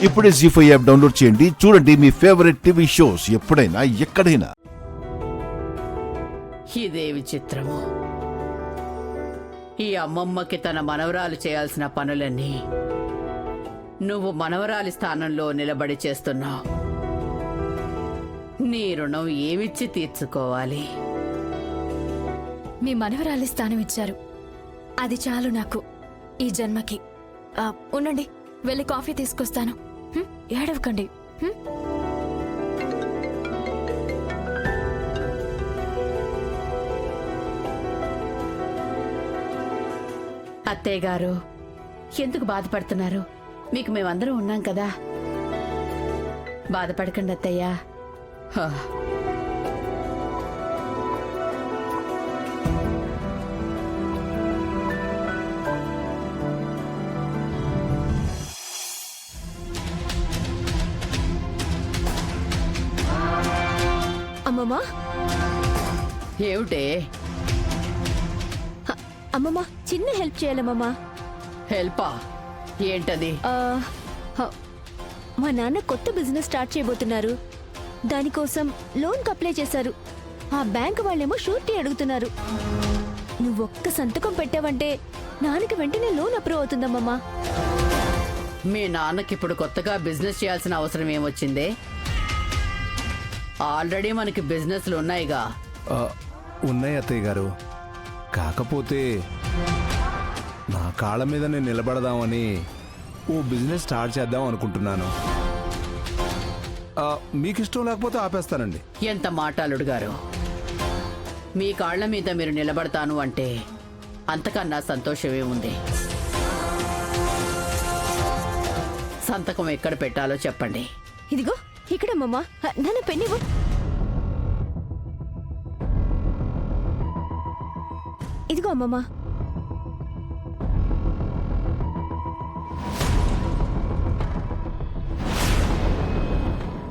ఇప్పుడే జీ5 app download చేయండి. చూడండి మీ ఫేవరెట్ టీవీ షోస్ ఎప్పుడైనా ఎక్కడైనా. ఇదేవి చిత్రము. ఈ అమ్మమ్మకి తన మనవరాలు చేయాల్సిన పనులన్నీ నువ్వు మనవరాలి స్థానంలో నిలబడి చేస్తున్నావు. నీ రుణం ఏమిచ్చి తీర్చుకోవాలి? మీ మనవరాలి స్థానం ఇచ్చారు, అది చాలు నాకు ఈ జన్మకి. ఉండండి, వెళ్ళి కాఫీ తీసుకొస్తాను. ఏడవకండి. అత్తయ్య గారు, ఎందుకు బాధపడుతున్నారు? మీకు మేమందరం ఉన్నాం కదా. బాధపడకండి అత్తయ్య. అమ్మమ్మా, ఏమిటే? అమ్మమ్మ, చిన్న హెల్ప్ చేయాలమ్మమ్మా. హెల్పా? ఏంటది? మా నాన్న కొత్త బిజినెస్ స్టార్ట్ చేయబోతున్నారు. దానికోసం లోన్ అప్లై చేశారు. ఆ బ్యాంక్ వాళ్ళేమో షూరిటీ అడుగుతున్నారు. నువ్వొక్క సంతకం పెట్టావంటే నాన్నకి వెంటనే లోన్ అప్రూవ్ అవుతుందమ్మమ్మా. మీ నాన్నకి ఇప్పుడు కొత్తగా బిజినెస్ చేయాల్సిన అవసరం ఏమొచ్చిందే? ఆల్రెడీ మనకి బిజినెస్లు ఉన్నాయిగా. ఉన్నాయి అత్తయ్య గారు, కాకపోతే నా కాళ్ళ మీద నేను నిలబడదామని ఓ బిజినెస్ స్టార్ట్ చేద్దాం అనుకుంటున్నాను. మీకు ఇష్టం లేకపోతే ఆపేస్తానండి. ఎంత మాట అల్లుడు గారు! మీ కాళ్ల మీద మీరు నిలబడతాను అంటే అంతకన్నా సంతోషమే ఉంది. సంతకం ఎక్కడ పెట్టాలో చెప్పండి. ఇదిగో ఇక్కడమ్మమ్మా. నాన్న పెన్నివ్వు. ఇదిగో అమ్మమ్మా.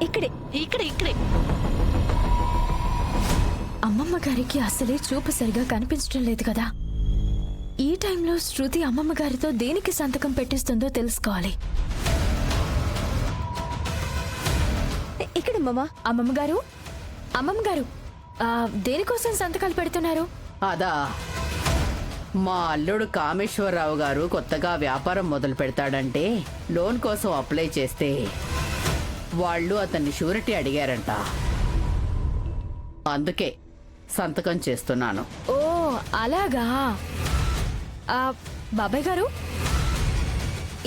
ఇక్కడే ఇక్కడే ఇక్కడే. అమ్మమ్మ గారికి అసలే చూపు సరిగా కనిపించడం లేదు కదా. ఈ టైంలో శృతి అమ్మమ్మ గారితో దేనికి సంతకం పెట్టిస్తుందో తెలుసుకోవాలి. ఇక్కడమ్మమ్మా. అమ్మమ్మ గారు, అమ్మమ్మ గారు, దేనికోసం సంతకాలు పెడుతున్నారు? అదా, మా అల్లుడు కామేశ్వరరావు గారు కొత్తగా వ్యాపారం మొదలు పెడతాడంటే లోన్ కోసం అప్లై చేస్తే వాళ్ళు అతన్ని షూరిటీ అడిగారంట. అందుకే సంతకం చేస్తున్నాను. ఓ అలాగా. బాబాయ్ గారు,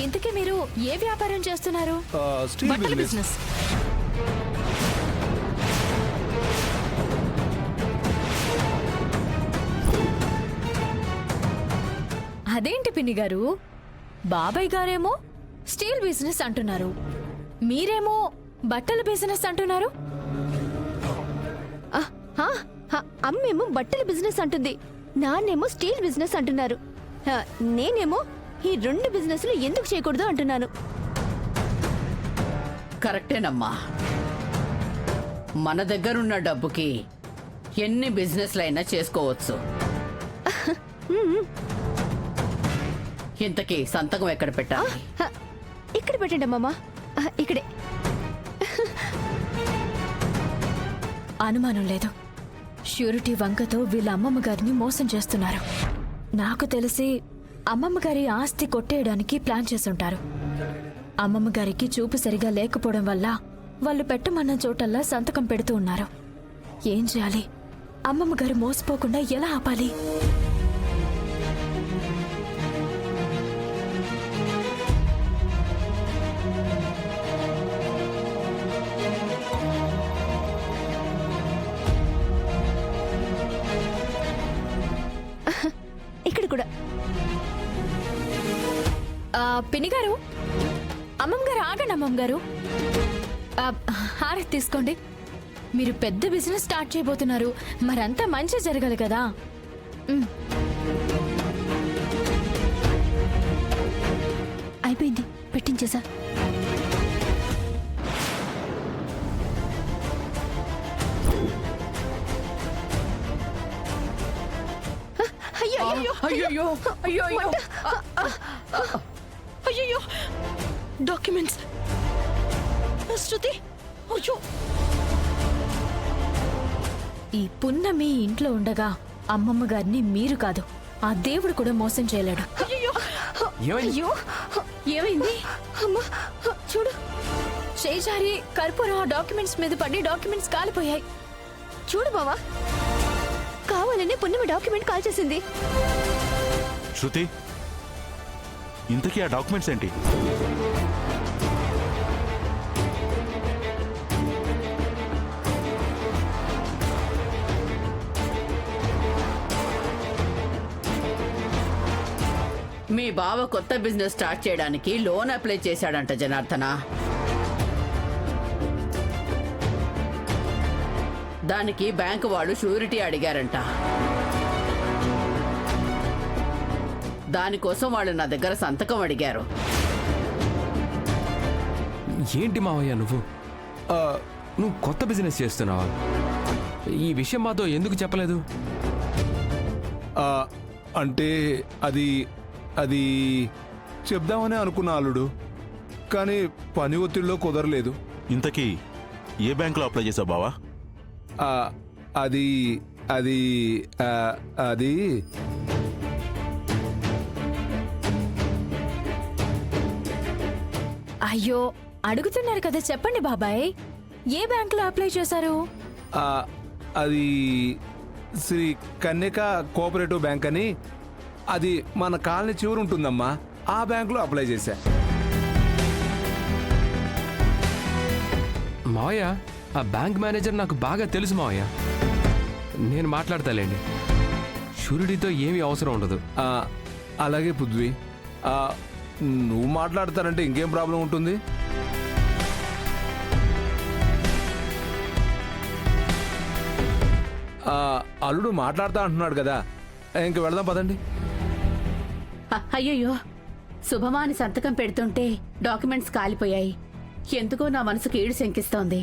ఇంతకీ మీరు ఏ వ్యాపారం చేస్తున్నారు? Steel business. అదేంటి పిన్ని గారు, బాబాయ్ గారేమో స్టీల్ బిజినెస్ అంటున్నారు, మీరేమో బట్టల బిజినెస్ అంటున్నారు. అమ్మేమో బట్టల బిజినెస్ అంటుంది, నాన్నేమో స్టీల్ బిజినెస్ అంటున్నారు. నేనేమో ఈ రెండు బిజినెస్లు ఎందుకు చేయకూడదు అంటున్నాను. కరెక్టేనమ్మా. మన దగ్గరున్న డబ్బుకి ఎన్ని బిజినెస్లైనా చేసుకోవచ్చు. ఇంతకీ సంతకం ఎక్కడ పెట్టాలి? ఇక్కడ పెట్టండి అమ్మమ్మా. ఇక్కడే. అనుమానం లేదు, ష్యూరిటీ వంకతో వీళ్ళ అమ్మమ్మ గారిని మోసం చేస్తున్నారు. నాకు తెలిసి అమ్మమ్మ గారి ఆస్తి కొట్టేయడానికి ప్లాన్ చేసుంటారు. అమ్మమ్మ గారికి చూపు సరిగా లేకపోవడం వల్ల వాళ్ళు పెట్టమన్న చోటల్లా సంతకం పెడుతూ ఉన్నారు. ఏం చేయాలి? అమ్మమ్మ గారు మోసపోకుండా ఎలా ఆపాలి? ఇక్కడ కూడా. పిన్ని గారు, అమ్మమ్మ గారు ఆగండి. అమ్మమ్మ గారు, హారతి తీసుకోండి. మీరు పెద్ద బిజినెస్ స్టార్ట్ చేయబోతున్నారు, మరంతా మంచి జరగాలి కదా. అయిపోయింది, పెట్టించేసా. అయ్యో అయ్యో డాక్యుమెంట్స్ శృతి అయ్యో ఈ పున్నమి ఇంట్లో ఉండగా అమ్మమ్మ గారిని మీరు కాదు ఆ దేవుడు కూడా మోసం చేయలేడు. అయ్యో ఏమైంది? అమ్మా చూడు చేజారి కర్పూరం ఆ డాక్యుమెంట్స్ మీద పడి డాక్యుమెంట్స్ కాలిపోయాయి. చూడు బావా కావాలనే పున్నమి డాక్యుమెంట్ కాల్ చేసింది. శృతి, ఇంతకీ ఆ డాక్యుమెంట్స్ ఏంటి? మీ బావ కొత్త బిజినెస్ స్టార్ట్ చేయడానికి లోన్ అప్లై చేశాడంట జనార్దన. దానికి బ్యాంకు వాళ్ళు షూరిటీ అడిగారంట. దానికోసం వాళ్ళు నా దగ్గర సంతకం అడిగారు. ఏంటి మావయ్య నువ్వు కొత్త బిజినెస్ చేస్తున్నావా? ఈ విషయం మాతో ఎందుకు చెప్పలేదు? అంటే అది అది చెప్దామని అనుకున్నా అల్లుడు, కానీ పని ఒత్తిడిలో కుదరలేదు. ఇంతకీ ఏ బ్యాంకులో అప్లై చేసావు బావా? ఆ, అది అది ఆ, అది అయ్యో అడుగుతున్నారు కదా చెప్పండి బాబాయ్ ఏ బ్యాంకులో అప్లై చేశారు? ఆ, అది శ్రీ కన్యక కోఆపరేటివ్ బ్యాంక్ అని, అది మన కాలనీ చివరి ఉంటుందమ్మా, ఆ బ్యాంకులో అప్లై చేశా. మావయ్య ఆ బ్యాంక్ మేనేజర్ నాకు బాగా తెలుసు మావయ్య. నేను మాట్లాడతాలేండి, షూరిటీతో ఏమీ అవసరం ఉండదు. ఆ, అలాగే పృథ్వీ, ఆ, నువ్వు మాట్లాడతానంటే ఇంకేం ప్రాబ్లం ఉంటుంది? అల్లుడు మాట్లాడతా అంటున్నాడు కదా, ఇంక వెళదాం పదండి. అయ్యయ్యో శుభమాని సంతకం పెడుతుంటే డాక్యుమెంట్స్ కాలిపోయాయి. ఎందుకో నా మనసుకు ఈడు శంకిస్తోంది.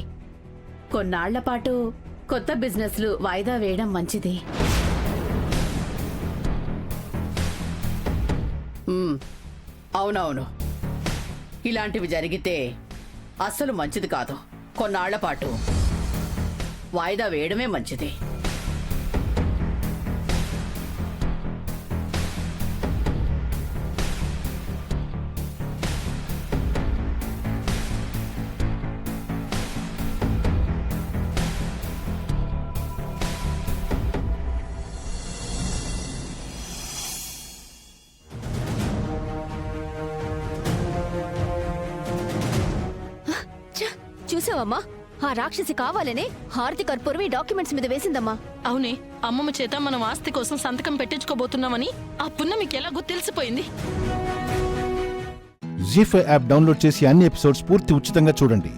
కొన్నాళ్ల పాటు కొత్త బిజినెస్లు వాయిదా వేయడం మంచిది. అవునవును, ఇలాంటివి జరిగితే అస్సలు మంచిది కాదు. కొన్నాళ్ల పాటు వాయిదా వేయడమే మంచిది. చూసావమ్మా ఆ రాక్షసి కావాలనే హారతి కర్పూరం ఈ డాక్యుమెంట్స్ మీద వేసిందమ్మా. అవునే, అమ్మమ్మ చేత మనం ఆస్తి కోసం సంతకం పెట్టించుకోబోతున్నామని ఆ పున్నమికి ఎలాగో తెలిసిపోయింది. జీ5 యాప్ డౌన్లోడ్ చేసి అన్ని ఎపిసోడ్స్ పూర్తి ఉచితంగా చూడండి.